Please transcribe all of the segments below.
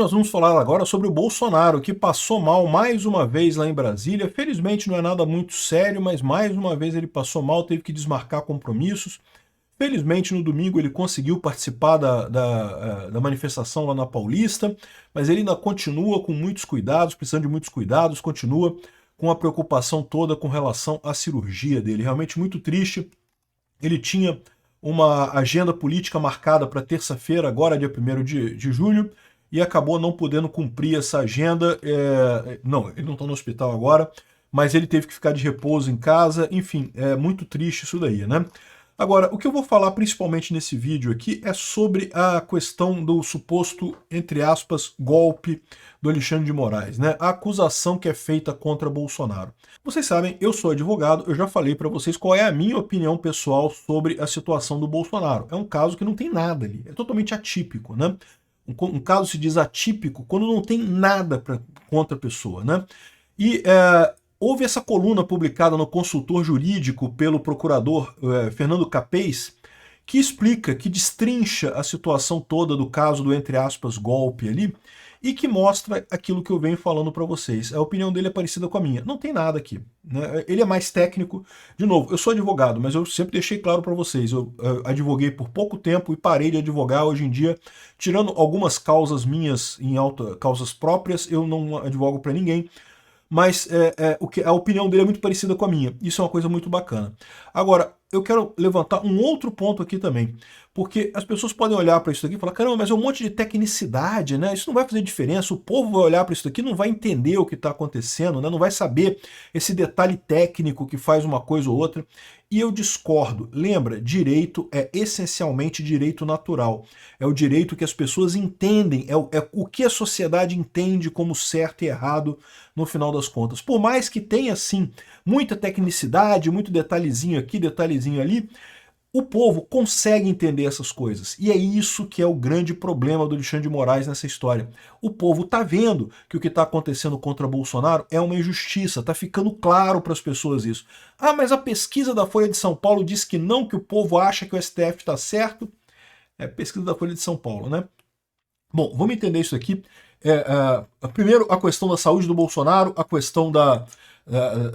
Nós vamos falar agora sobre o Bolsonaro, que passou mal mais uma vez lá em Brasília. Felizmente não é nada muito sério, mas mais uma vez ele passou mal, teve que desmarcar compromissos. Felizmente no domingo ele conseguiu participar da manifestação lá na Paulista, mas ele ainda continua com muitos cuidados, precisando de muitos cuidados, continua com a preocupação toda com relação à cirurgia dele. Realmente muito triste. Ele tinha uma agenda política marcada para terça-feira, agora dia 1º de julho, e acabou não podendo cumprir essa agenda. Não, ele não está no hospital agora, mas ele teve que ficar de repouso em casa. Enfim, é muito triste isso daí, né? Agora, o que eu vou falar principalmente nesse vídeo aqui é sobre a questão do suposto, entre aspas, golpe do Alexandre de Moraes, né? A acusação que é feita contra Bolsonaro. Vocês sabem, eu sou advogado, eu já falei para vocês qual é a minha opinião pessoal sobre a situação do Bolsonaro. É um caso que não tem nada ali, é totalmente atípico, né? Um caso se diz atípico quando não tem nada contra a pessoa, né? E houve essa coluna publicada no Consultor Jurídico pelo procurador Fernando Capês, que explica, que destrincha a situação toda do caso do, entre aspas, golpe ali, e que mostra aquilo que eu venho falando para vocês. A opinião dele é parecida com a minha. Não tem nada aqui, né? Ele é mais técnico. De novo, eu sou advogado, mas eu sempre deixei claro para vocês, eu advoguei por pouco tempo e parei de advogar. Hoje em dia, tirando algumas causas minhas, causas próprias, eu não advogo para ninguém. Mas a opinião dele é muito parecida com a minha. Isso é uma coisa muito bacana. Agora, eu quero levantar um outro ponto aqui também, porque as pessoas podem olhar para isso aqui e falar, caramba, mas é um monte de tecnicidade, né? Isso não vai fazer diferença, o povo vai olhar para isso aqui, não vai entender o que está acontecendo, né? Não vai saber esse detalhe técnico que faz uma coisa ou outra. E eu discordo. Lembra, direito é essencialmente direito natural. É o direito que as pessoas entendem, é o que a sociedade entende como certo e errado no final das contas. Por mais que tenha, sim, muita tecnicidade, muito detalhezinho aqui, detalhezinho ali, o povo consegue entender essas coisas. E é isso que é o grande problema do Alexandre de Moraes nessa história. O povo está vendo que o que está acontecendo contra Bolsonaro é uma injustiça, está ficando claro para as pessoas isso. Ah, mas a pesquisa da Folha de São Paulo diz que não, que o povo acha que o STF está certo. É pesquisa da Folha de São Paulo, né? Bom, vamos entender isso aqui. Primeiro, a questão da saúde do Bolsonaro, a questão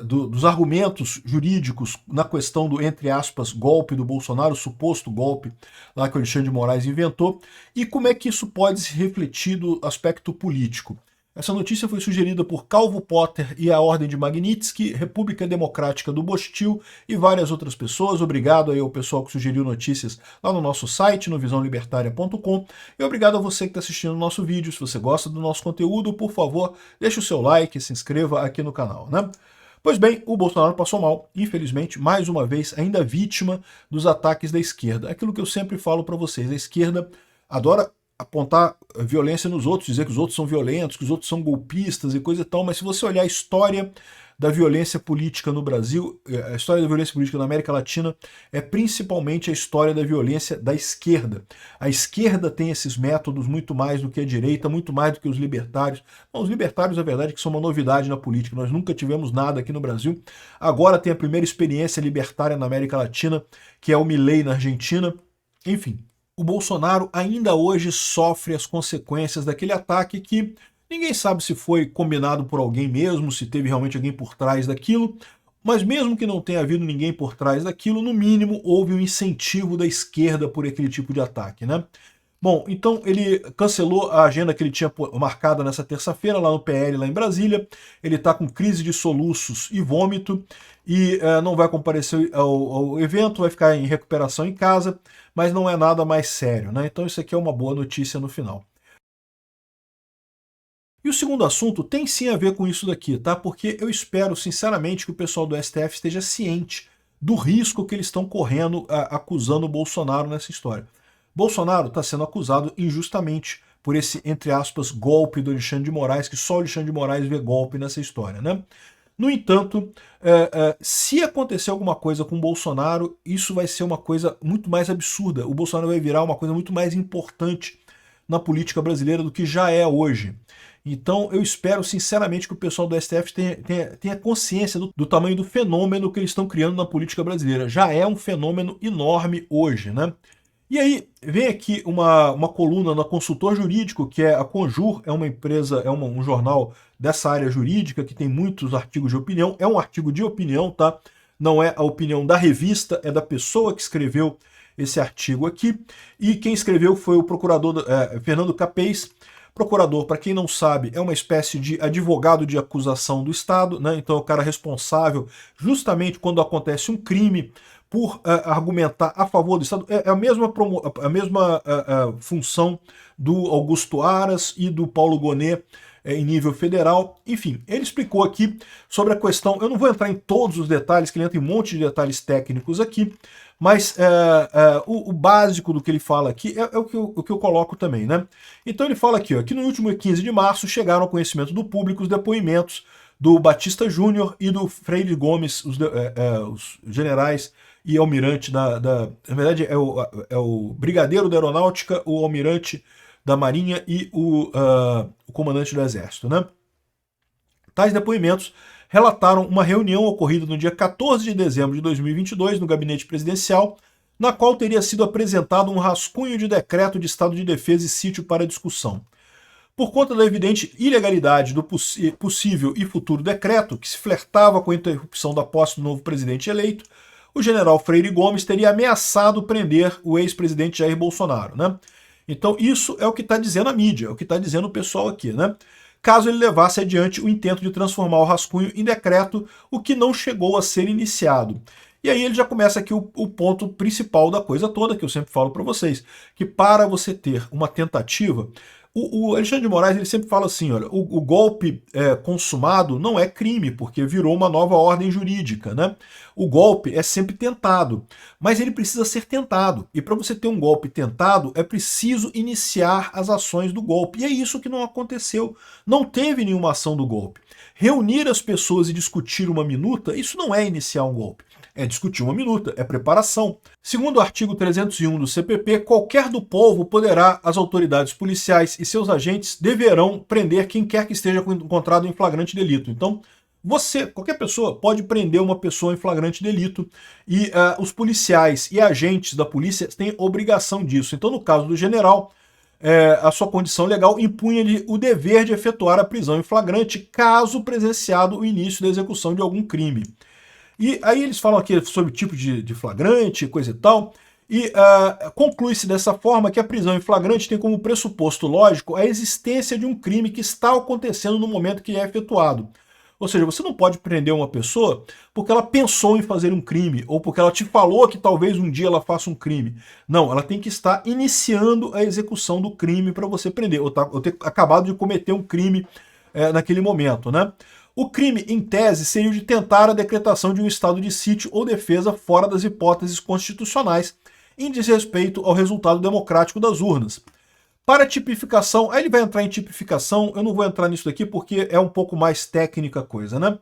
dos argumentos jurídicos na questão do, entre aspas, golpe do Bolsonaro, suposto golpe lá que o Alexandre de Moraes inventou, e como é que isso pode se refletir do aspecto político. Essa notícia foi sugerida por Calvo Potter e a Ordem de Magnitsky, República Democrática do Bostil e várias outras pessoas. Obrigado aí ao pessoal que sugeriu notícias lá no nosso site, no visãolibertaria.com. E obrigado a você que está assistindo o nosso vídeo. Se você gosta do nosso conteúdo, por favor, deixe o seu like e se inscreva aqui no canal, né? Pois bem, o Bolsonaro passou mal, infelizmente, mais uma vez, ainda vítima dos ataques da esquerda. Aquilo que eu sempre falo para vocês, a esquerda adora apontar violência nos outros, dizer que os outros são violentos, que os outros são golpistas e coisa e tal, mas se você olhar a história da violência política no Brasil, a história da violência política na América Latina é principalmente a história da violência da esquerda. A esquerda tem esses métodos muito mais do que a direita, muito mais do que os libertários. Bom, os libertários, a verdade, é que são uma novidade na política. Nós nunca tivemos nada aqui no Brasil. Agora tem a primeira experiência libertária na América Latina, que é o Milei na Argentina. Enfim, o Bolsonaro ainda hoje sofre as consequências daquele ataque que ninguém sabe se foi combinado por alguém mesmo, se teve realmente alguém por trás daquilo, mas mesmo que não tenha havido ninguém por trás daquilo, no mínimo houve um incentivo da esquerda por aquele tipo de ataque, né? Bom, então ele cancelou a agenda que ele tinha marcada nessa terça-feira lá no PL, lá em Brasília. Ele está com crise de soluços e vômito e não vai comparecer ao evento, vai ficar em recuperação em casa, mas não é nada mais sério, né? Então isso aqui é uma boa notícia no final. E o segundo assunto tem sim a ver com isso daqui, tá? Porque eu espero, sinceramente, que o pessoal do STF esteja ciente do risco que eles estão correndo acusando o Bolsonaro nessa história. Bolsonaro está sendo acusado injustamente por esse, entre aspas, golpe do Alexandre de Moraes, que só o Alexandre de Moraes vê golpe nessa história, né? No entanto, se acontecer alguma coisa com o Bolsonaro, isso vai ser uma coisa muito mais absurda. O Bolsonaro vai virar uma coisa muito mais importante na política brasileira do que já é hoje. Então eu espero sinceramente que o pessoal do STF tenha consciência do tamanho do fenômeno que eles estão criando na política brasileira. Já é um fenômeno enorme hoje, né? E aí vem aqui uma coluna na Consultor Jurídico, que é a Conjur, é uma empresa, é um jornal dessa área jurídica que tem muitos artigos de opinião, é um artigo de opinião, tá? Não é a opinião da revista, é da pessoa que escreveu esse artigo aqui, e quem escreveu foi o procurador Fernando Capês. Procurador, para quem não sabe, é uma espécie de advogado de acusação do Estado, né? Então é o cara responsável justamente quando acontece um crime por argumentar a favor do Estado. É a mesma, função do Augusto Aras e do Paulo Gonet em nível federal. Enfim, ele explicou aqui sobre a questão, eu não vou entrar em todos os detalhes, que ele entra em um monte de detalhes técnicos aqui, mas o básico do que ele fala aqui é o que eu coloco também, né? Então ele fala aqui, ó, que no último 15 de março chegaram ao conhecimento do público os depoimentos do Batista Júnior e do Freire Gomes, os generais e almirante na verdade é o brigadeiro da aeronáutica, o almirante da marinha e o comandante do exército, né? Tais depoimentos relataram uma reunião ocorrida no dia 14 de dezembro de 2022 no gabinete presidencial, na qual teria sido apresentado um rascunho de decreto de estado de defesa e sítio para discussão. Por conta da evidente ilegalidade do possível e futuro decreto, que se flertava com a interrupção da posse do novo presidente eleito, o general Freire Gomes teria ameaçado prender o ex-presidente Jair Bolsonaro, né? Então isso é o que está dizendo a mídia, é o que está dizendo o pessoal aqui, né? Caso ele levasse adiante o intento de transformar o rascunho em decreto, o que não chegou a ser iniciado. E aí ele já começa aqui o ponto principal da coisa toda, que eu sempre falo para vocês, que para você ter uma tentativa, o Alexandre de Moraes ele sempre fala assim, olha, o golpe consumado não é crime, porque virou uma nova ordem jurídica, né? O golpe é sempre tentado, mas ele precisa ser tentado. E para você ter um golpe tentado, é preciso iniciar as ações do golpe. E é isso que não aconteceu. Não teve nenhuma ação do golpe. Reunir as pessoas e discutir uma minuta, isso não é iniciar um golpe. É discutir uma minuta, é preparação. Segundo o artigo 301 do CPP, qualquer do povo poderá, as autoridades policiais e seus agentes deverão prender quem quer que esteja encontrado em flagrante delito. Então, qualquer pessoa, pode prender uma pessoa em flagrante delito e os policiais e agentes da polícia têm obrigação disso. Então, no caso do general, a sua condição legal impunha-lhe o dever de efetuar a prisão em flagrante caso presenciado o início da execução de algum crime. E aí eles falam aqui sobre o tipo de flagrante, coisa e tal, e conclui-se dessa forma que a prisão em flagrante tem como pressuposto lógico a existência de um crime que está acontecendo no momento que é efetuado. Ou seja, você não pode prender uma pessoa porque ela pensou em fazer um crime, ou porque ela te falou que talvez um dia ela faça um crime. Não, ela tem que estar iniciando a execução do crime para você prender, ou ter acabado de cometer um crime naquele momento, né? O crime, em tese, seria o de tentar a decretação de um estado de sítio ou defesa fora das hipóteses constitucionais, em desrespeito ao resultado democrático das urnas. Para tipificação, aí ele vai entrar em tipificação, eu não vou entrar nisso daqui porque é um pouco mais técnica a coisa, né?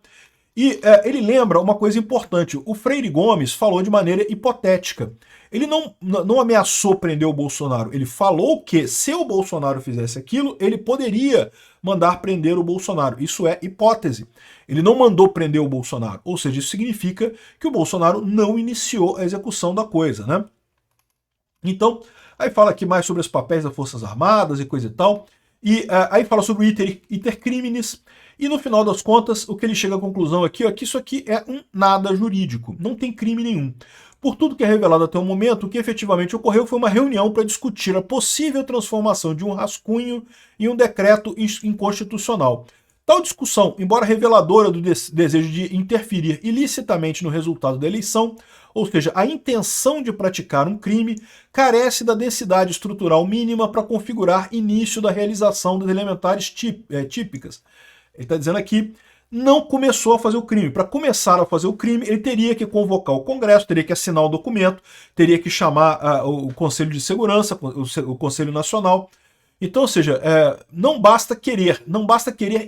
E ele lembra uma coisa importante, o Freire Gomes falou de maneira hipotética. Ele não ameaçou prender o Bolsonaro, ele falou que se o Bolsonaro fizesse aquilo, ele poderia mandar prender o Bolsonaro. Isso é hipótese. Ele não mandou prender o Bolsonaro, ou seja, isso significa que o Bolsonaro não iniciou a execução da coisa, né? Então, aí fala aqui mais sobre os papéis das Forças Armadas e coisa e tal, e aí fala sobre o iter criminis, e no final das contas, o que ele chega à conclusão aqui é que isso aqui é um nada jurídico, não tem crime nenhum. Por tudo que é revelado até o momento, o que efetivamente ocorreu foi uma reunião para discutir a possível transformação de um rascunho em um decreto inconstitucional. Tal discussão, embora reveladora do desejo de interferir ilicitamente no resultado da eleição, ou seja, a intenção de praticar um crime, carece da densidade estrutural mínima para configurar início da realização das elementares típicas. Ele está dizendo aqui, não começou a fazer o crime. Para começar a fazer o crime, ele teria que convocar o Congresso, teria que assinar o documento, teria que chamar o Conselho de Segurança, o Conselho Nacional. Então, ou seja, não basta querer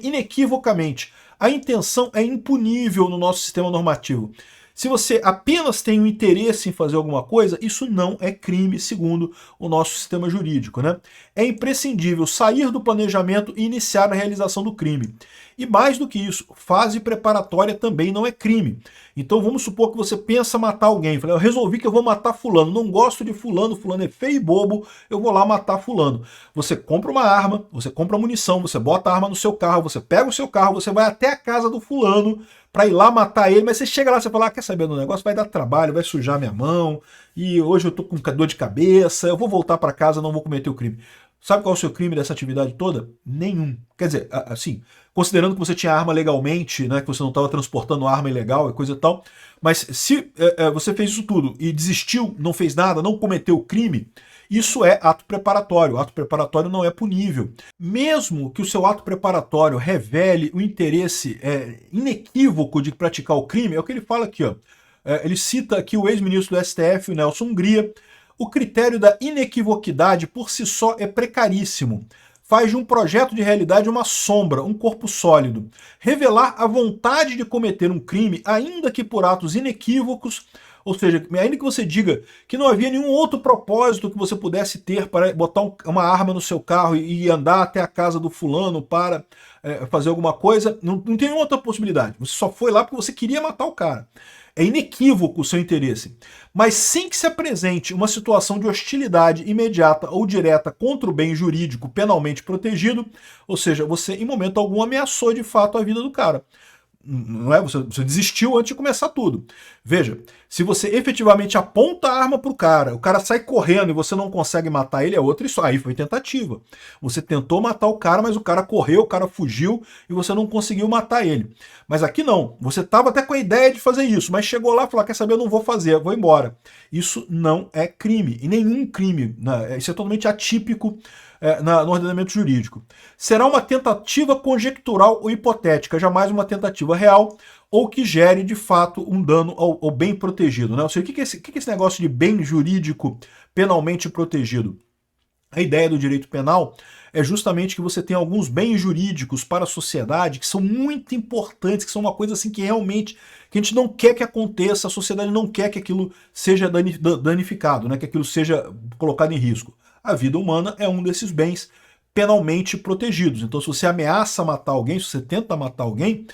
inequivocamente. A intenção é impunível no nosso sistema normativo. Se você apenas tem um interesse em fazer alguma coisa, isso não é crime, segundo o nosso sistema jurídico, né? É imprescindível sair do planejamento e iniciar a realização do crime. E mais do que isso, fase preparatória também não é crime. Então vamos supor que você pensa matar alguém. Fala, eu resolvi que eu vou matar fulano, não gosto de fulano, fulano é feio e bobo, eu vou lá matar fulano. Você compra uma arma, você compra munição, você bota a arma no seu carro, você pega o seu carro, você vai até a casa do fulano para ir lá matar ele, mas você chega lá e fala, quer saber do negócio? Vai dar trabalho, vai sujar minha mão, e hoje eu tô com dor de cabeça, eu vou voltar para casa, não vou cometer o crime. Sabe qual é o seu crime dessa atividade toda? Nenhum. Quer dizer, assim, considerando que você tinha arma legalmente, né, que você não estava transportando arma ilegal e coisa e tal, mas se você fez isso tudo e desistiu, não fez nada, não cometeu o crime, isso é ato preparatório. O ato preparatório não é punível. Mesmo que o seu ato preparatório revele o interesse inequívoco de praticar o crime, é o que ele fala aqui, ó. Ele cita aqui o ex-ministro do STF, o Nelson Hungria. O critério da inequivoquidade por si só é precaríssimo. Faz de um projeto de realidade uma sombra, um corpo sólido. Revelar a vontade de cometer um crime, ainda que por atos inequívocos, ou seja, ainda que você diga que não havia nenhum outro propósito que você pudesse ter para botar uma arma no seu carro e andar até a casa do fulano para fazer alguma coisa, não tem nenhuma outra possibilidade. Você só foi lá porque você queria matar o cara. É inequívoco o seu interesse. Mas sem que se apresente uma situação de hostilidade imediata ou direta contra o bem jurídico penalmente protegido, ou seja, você em momento algum ameaçou de fato a vida do cara. Não é? Você desistiu antes de começar tudo. Veja, se você efetivamente aponta a arma para o cara sai correndo e você não consegue matar ele, é outra história. Aí foi tentativa. Você tentou matar o cara, mas o cara correu, o cara fugiu e você não conseguiu matar ele. Mas aqui não. Você estava até com a ideia de fazer isso, mas chegou lá e falou, quer saber, eu não vou fazer, eu vou embora. Isso não é crime. E nenhum crime. Né? Isso é totalmente atípico no ordenamento jurídico. Será uma tentativa conjectural ou hipotética, jamais uma tentativa real, ou que gere, de fato, um dano ao bem protegido. Né? Ou seja, o que é esse negócio de bem jurídico penalmente protegido? A ideia do direito penal é justamente que você tem alguns bens jurídicos para a sociedade que são muito importantes, que são uma coisa assim que realmente que a gente não quer que aconteça, a sociedade não quer que aquilo seja danificado, né? Que aquilo seja colocado em risco. A vida humana é um desses bens penalmente protegidos. Então, se você ameaça matar alguém, se você tenta matar alguém,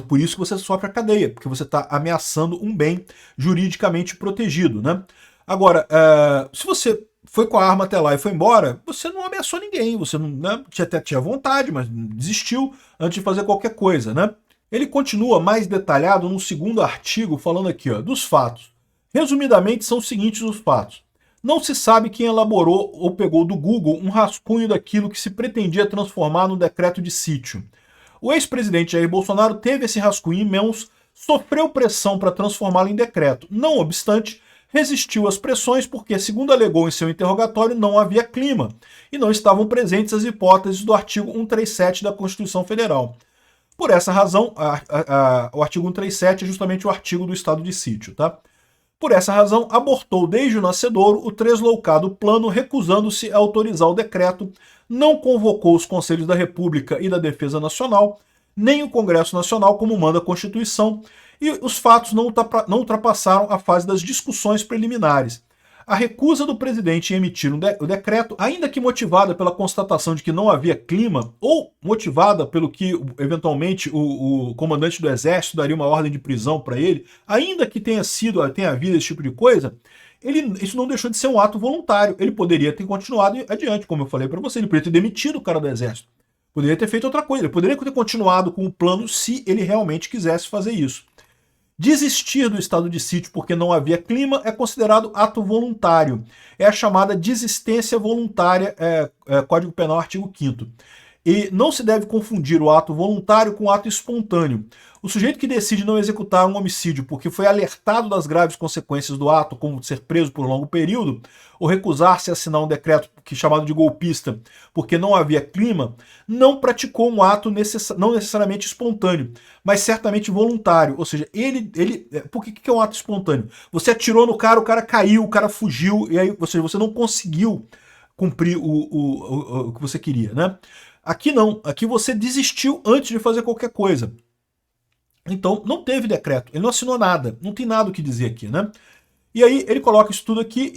por isso que você sofre a cadeia, porque você está ameaçando um bem juridicamente protegido, né? Agora, se você foi com a arma até lá e foi embora, você não ameaçou ninguém, você não, né, até tinha vontade, mas desistiu antes de fazer qualquer coisa, né? Ele continua mais detalhado no segundo artigo, falando aqui, ó, dos fatos. Resumidamente, são os seguintes os fatos. Não se sabe quem elaborou ou pegou do Google um rascunho daquilo que se pretendia transformar no decreto de sítio. O ex-presidente Jair Bolsonaro teve esse rascunho em mãos, sofreu pressão para transformá-lo em decreto. Não obstante, resistiu às pressões porque, segundo alegou em seu interrogatório, não havia clima e não estavam presentes as hipóteses do artigo 137 da Constituição Federal. Por essa razão, o artigo 137 é justamente o artigo do estado de sítio, tá? Por essa razão, abortou desde o nascedouro o tresloucado plano, recusando-se a autorizar o decreto, não convocou os Conselhos da República e da Defesa Nacional, nem o Congresso Nacional, como manda a Constituição, e os fatos não ultrapassaram a fase das discussões preliminares. A recusa do presidente em emitir o decreto, ainda que motivada pela constatação de que não havia clima, ou motivada pelo que, eventualmente, o comandante do Exército daria uma ordem de prisão para ele, ainda que tenha havido esse tipo de coisa, isso não deixou de ser um ato voluntário. Ele poderia ter continuado adiante, como eu falei para você, ele poderia ter demitido o cara do Exército, poderia ter feito outra coisa, ele poderia ter continuado com o plano se ele realmente quisesse fazer isso. Desistir do estado de sítio porque não havia clima é considerado ato voluntário. É a chamada desistência voluntária, Código Penal, artigo 5º. E não se deve confundir o ato voluntário com o ato espontâneo. O sujeito que decide não executar um homicídio porque foi alertado das graves consequências do ato, como ser preso por longo período, ou recusar-se a assinar um decreto chamado de golpista porque não havia clima, não praticou um ato não necessariamente espontâneo, mas certamente voluntário. Ou seja, por que é um ato espontâneo? Você atirou no cara, o cara caiu, o cara fugiu, e aí você não conseguiu cumprir o que você queria, né? Aqui não, aqui você desistiu antes de fazer qualquer coisa. Então, não teve decreto, ele não assinou nada, não tem nada o que dizer aqui, né? E aí ele coloca isso tudo aqui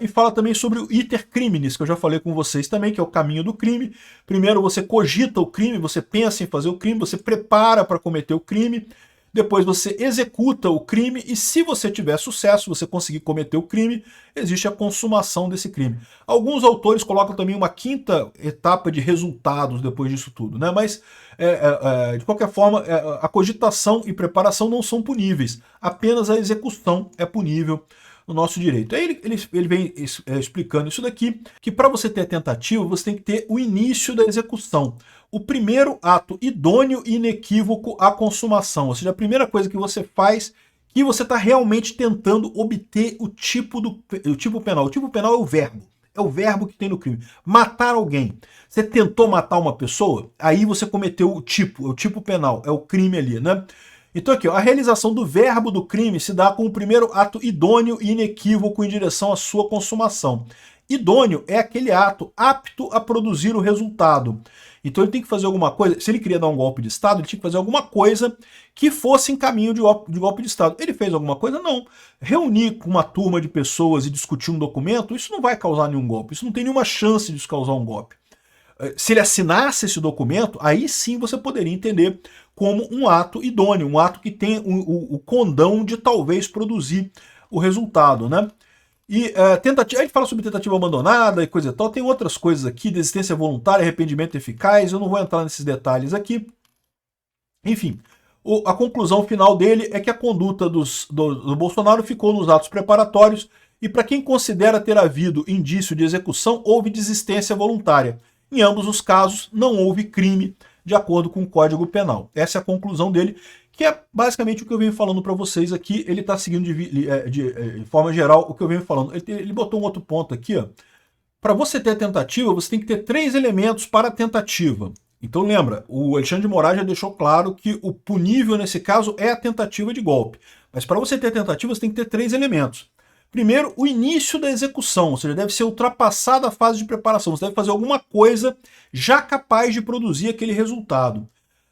e fala também sobre o iter criminis, que eu já falei com vocês também, que é o caminho do crime. Primeiro você cogita o crime, você pensa em fazer o crime, você prepara para cometer o crime, depois você executa o crime e se você tiver sucesso, você conseguir cometer o crime, existe a consumação desse crime. Alguns autores colocam também uma quinta etapa de resultados depois disso tudo, né? Mas, de qualquer forma, a cogitação e preparação não são puníveis, apenas a execução é punível no nosso direito. Aí ele vem explicando isso daqui, que para você ter a tentativa, você tem que ter o início da execução. O primeiro ato idôneo e inequívoco à consumação, ou seja, a primeira coisa que você faz que você está realmente tentando obter o tipo penal. O tipo penal é o verbo. É o verbo que tem no crime. Matar alguém. Você tentou matar uma pessoa, aí você cometeu o tipo penal, é o crime ali, né? Então aqui, ó, a realização do verbo do crime se dá com o primeiro ato idôneo e inequívoco em direção à sua consumação. Idôneo é aquele ato apto a produzir o resultado. Então ele tem que fazer alguma coisa, se ele queria dar um golpe de Estado, ele tinha que fazer alguma coisa que fosse em caminho de golpe de Estado. Ele fez alguma coisa? Não. Reunir com uma turma de pessoas e discutir um documento, isso não vai causar nenhum golpe, isso não tem nenhuma chance de isso causar um golpe. Se ele assinasse esse documento, aí sim você poderia entender como um ato idôneo, um ato que tem o condão de talvez produzir o resultado, né? E tentativa, ele fala sobre tentativa abandonada e coisa e tal, tem outras coisas aqui, desistência voluntária, arrependimento eficaz, eu não vou entrar nesses detalhes aqui. Enfim, a conclusão final dele é que a conduta do Bolsonaro ficou nos atos preparatórios e para quem considera ter havido indício de execução, houve desistência voluntária. Em ambos os casos, não houve crime, de acordo com o Código Penal. Essa é a conclusão dele, que é basicamente o que eu venho falando para vocês aqui. Ele está seguindo de forma geral o que eu venho falando. Ele botou um outro ponto aqui, ó. Para você ter tentativa, você tem que ter 3 elementos para a tentativa. Então lembra, o Alexandre de Moraes já deixou claro que o punível nesse caso é a tentativa de golpe. Mas para você ter tentativa, você tem que ter 3 elementos. Primeiro, o início da execução, ou seja, deve ser ultrapassada a fase de preparação. Você deve fazer alguma coisa já capaz de produzir aquele resultado.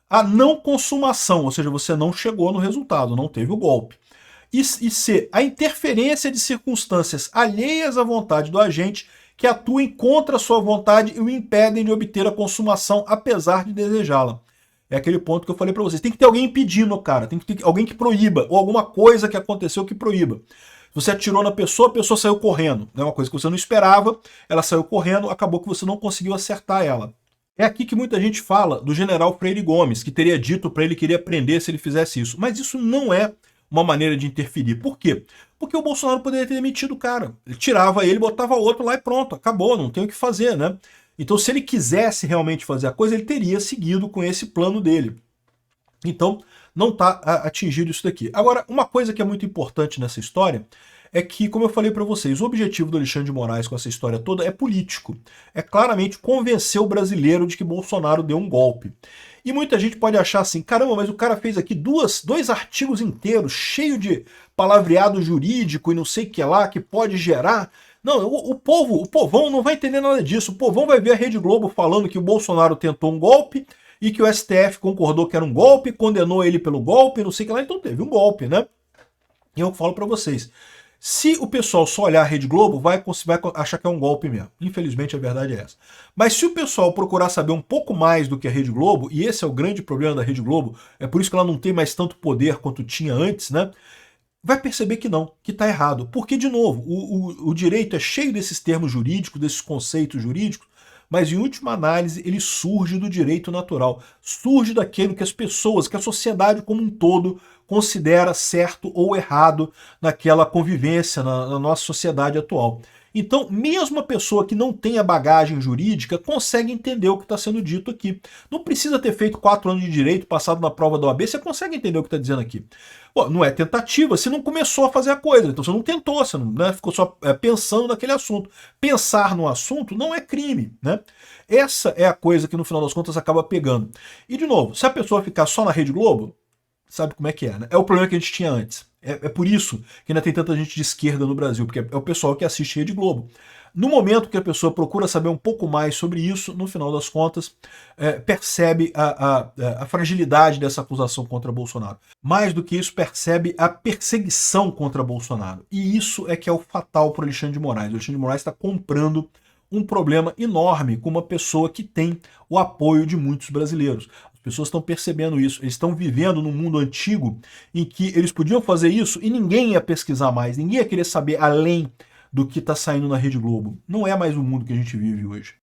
A não consumação, ou seja, você não chegou no resultado, não teve o golpe. E C, a interferência de circunstâncias alheias à vontade do agente que atuem contra a sua vontade e o impedem de obter a consumação, apesar de desejá-la. É aquele ponto que eu falei para vocês. Tem que ter alguém impedindo, cara. Tem que ter alguém que proíba, ou alguma coisa que aconteceu que proíba. Você atirou na pessoa, a pessoa saiu correndo. É uma coisa que você não esperava, ela saiu correndo, acabou que você não conseguiu acertar ela. É aqui que muita gente fala do general Freire Gomes, que teria dito para ele que iria prender se ele fizesse isso. Mas isso não é uma maneira de interferir. Por quê? Porque o Bolsonaro poderia ter demitido o cara. Ele tirava ele, botava outro lá e pronto, acabou, não tem o que fazer, né? Então, se ele quisesse realmente fazer a coisa, ele teria seguido com esse plano dele. Então, não está atingido isso daqui. Agora, uma coisa que é muito importante nessa história é que, como eu falei para vocês, o objetivo do Alexandre de Moraes com essa história toda é político. É claramente convencer o brasileiro de que Bolsonaro deu um golpe. E muita gente pode achar assim, caramba, mas o cara fez aqui dois artigos inteiros, cheio de palavreado jurídico e não sei o que lá, que pode gerar... Não, o povão não vai entender nada disso. O povão vai ver a Rede Globo falando que o Bolsonaro tentou um golpe e que o STF concordou que era um golpe, condenou ele pelo golpe, não sei o que lá, então teve um golpe, né? E eu falo para vocês, se o pessoal só olhar a Rede Globo, vai achar que é um golpe mesmo. Infelizmente a verdade é essa. Mas se o pessoal procurar saber um pouco mais do que a Rede Globo, e esse é o grande problema da Rede Globo, é por isso que ela não tem mais tanto poder quanto tinha antes, né? Vai perceber que não, que está errado. Porque, de novo, o direito é cheio desses termos jurídicos, desses conceitos jurídicos, mas em última análise ele surge do direito natural, surge daquilo que as pessoas, que a sociedade como um todo considera certo ou errado naquela convivência na nossa sociedade atual. Então, mesmo a pessoa que não tem a bagagem jurídica consegue entender o que está sendo dito aqui. Não precisa ter feito 4 anos de direito, passado na prova da OAB, você consegue entender o que está dizendo aqui. Pô, não é tentativa, você não começou a fazer a coisa, então você não tentou, você não, né, ficou só pensando naquele assunto. Pensar no assunto não é crime, né? Essa é a coisa que no final das contas acaba pegando. E de novo, se a pessoa ficar só na Rede Globo, sabe como é que é, né? É o problema que a gente tinha antes. É por isso que ainda tem tanta gente de esquerda no Brasil, porque é o pessoal que assiste Rede Globo. No momento que a pessoa procura saber um pouco mais sobre isso, no final das contas, percebe a fragilidade dessa acusação contra Bolsonaro. Mais do que isso, percebe a perseguição contra Bolsonaro. E isso é que é o fatal para o Alexandre de Moraes. O Alexandre de Moraes está comprando um problema enorme com uma pessoa que tem o apoio de muitos brasileiros. As pessoas estão percebendo isso, eles estão vivendo num mundo antigo em que eles podiam fazer isso e ninguém ia pesquisar mais, ninguém ia querer saber além do que está saindo na Rede Globo. Não é mais o mundo que a gente vive hoje.